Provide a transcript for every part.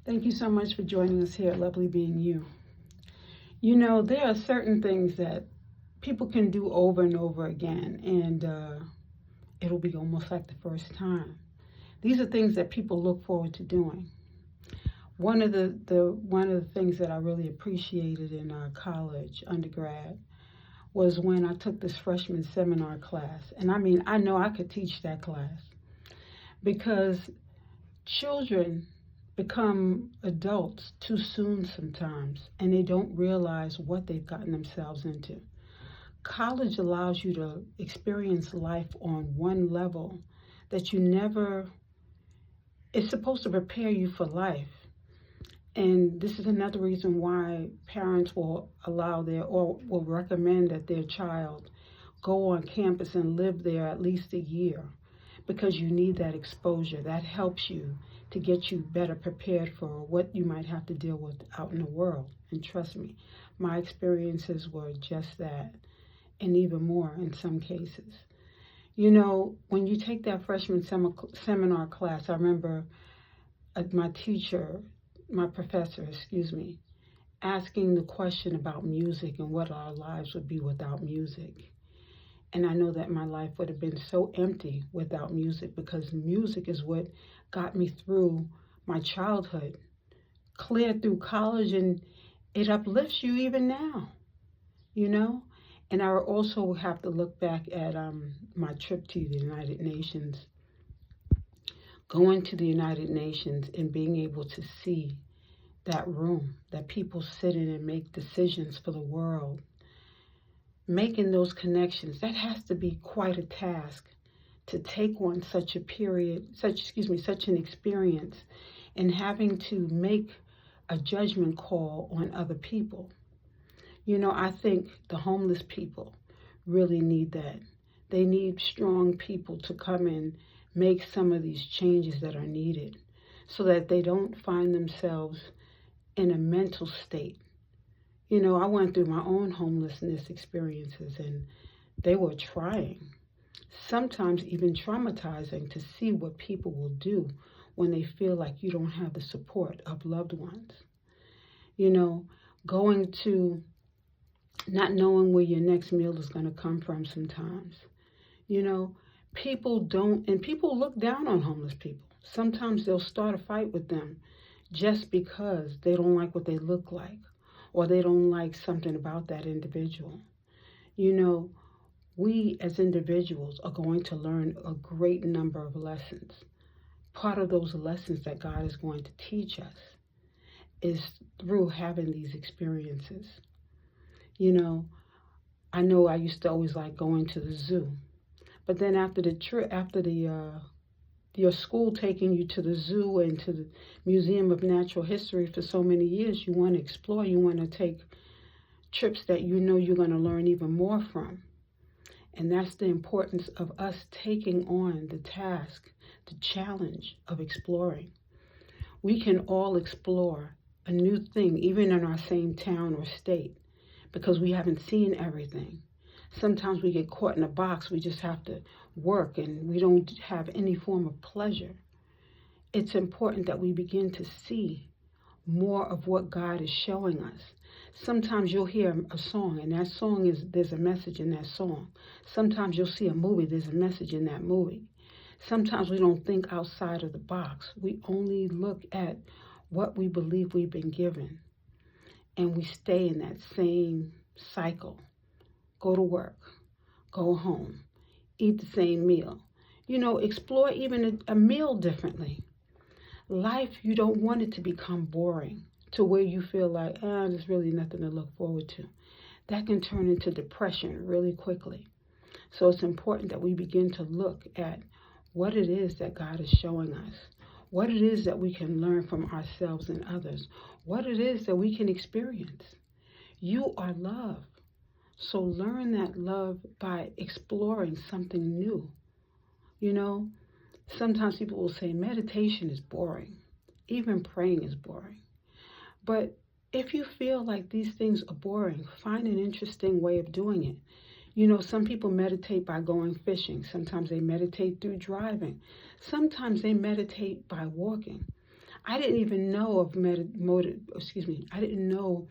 Thank you so much for joining us here at Lovely Being You. You know, there are certain things that people can do over and over again, and it'll be almost like the first time. These are things that people look forward to doing. One of the things that I really appreciated in our college undergrad was when I took this freshman seminar class. And I mean, I know I could teach that class because children become adults too soon sometimes and they don't realize what they've gotten themselves into. College allows you to experience life on one level that you never, it's supposed to prepare you for life. And this is another reason why parents will allow their or will recommend that their child go on campus and live there at least a year because you need that exposure. That helps you to get you better prepared for what you might have to deal with out in the world. And trust me, my experiences were just that, and even more in some cases. You know, when you take that freshman seminar class, I remember my teacher, my professor, excuse me, asking the question about music and what our lives would be without music. And I know that my life would have been so empty without music because music is what got me through my childhood, clear through college, and it uplifts you even now, you know? And I also have to look back at my trip to the United Nations, going to the United Nations and being able to see that room that people sit in and make decisions for the world, making those connections. That has to be quite a task to take on such a period, such an experience, and having to make a judgment call on other people. You know, I think the homeless people really need that. They need strong people to come and make some of these changes that are needed so that they don't find themselves in a mental state. You know, I went through my own homelessness experiences and they were trying, sometimes even traumatizing to see what people will do when they feel like you don't have the support of loved ones. You know, going to not knowing where your next meal is going to come from sometimes. You know, people don't, and people look down on homeless people. Sometimes they'll start a fight with them just because they don't like what they look like or they don't like something about that individual. You know, we as individuals are going to learn a great number of lessons. Part of those lessons that God is going to teach us is through having these experiences. You know I used to always like going to the zoo, but then after the trip, after the your school taking you to the zoo and to the Museum of Natural History for so many years, you want to explore, you want to take trips that you know you're going to learn even more from. And that's the importance of us taking on the task, the challenge of exploring. We can all explore a new thing, even in our same town or state, because we haven't seen everything. Sometimes we get caught in a box. We just have to work and we don't have any form of pleasure. It's important that we begin to see more of what God is showing us. Sometimes you'll hear a song and that song is, there's a message in that song. Sometimes you'll see a movie, there's a message in that movie. Sometimes we don't think outside of the box. We only look at what we believe we've been given. And we stay in that same cycle. Go to work, go home, eat the same meal. You know, explore even a meal differently. Life, you don't want it to become boring to where you feel like, there's really nothing to look forward to. That can turn into depression really quickly. So it's important that we begin to look at what it is that God is showing us, what it is that we can learn from ourselves and others, what it is that we can experience. You are love. So learn that love by exploring something new. You know, sometimes people will say meditation is boring. Even praying is boring. But if you feel like these things are boring, find an interesting way of doing it. You know, some people meditate by going fishing. Sometimes they meditate through driving. Sometimes they meditate by walking. I didn't even know of I didn't know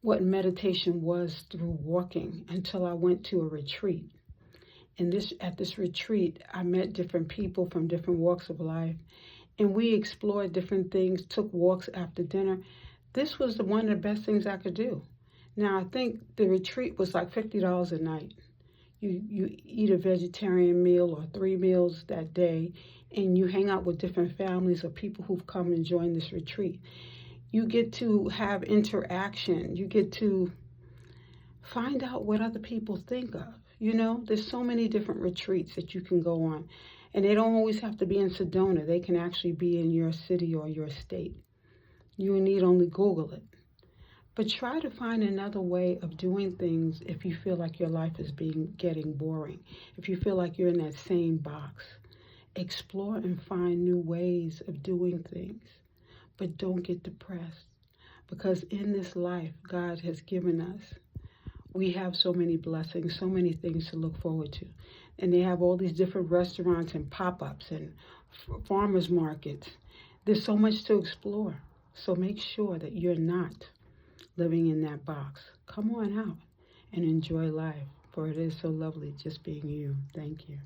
what meditation was through walking until I went to a retreat. And at this retreat, I met different people from different walks of life, and we explored different things, took walks after dinner. This was one of the best things I could do. Now, I think the retreat was like $50 a night. You eat a vegetarian meal or 3 meals that day, and you hang out with different families or people who've come and joined this retreat. You get to have interaction. You get to find out what other people think of. You know, there's so many different retreats that you can go on. And they don't always have to be in Sedona. They can actually be in your city or your state. You need only Google it. But try to find another way of doing things if you feel like your life is getting boring. If you feel like you're in that same box. Explore and find new ways of doing things. But don't get depressed. Because in this life God has given us, we have so many blessings, so many things to look forward to. And they have all these different restaurants and pop-ups and farmers markets. There's so much to explore. So make sure that you're not living in that box. Come on out and enjoy life, for it is so lovely just being you. Thank you.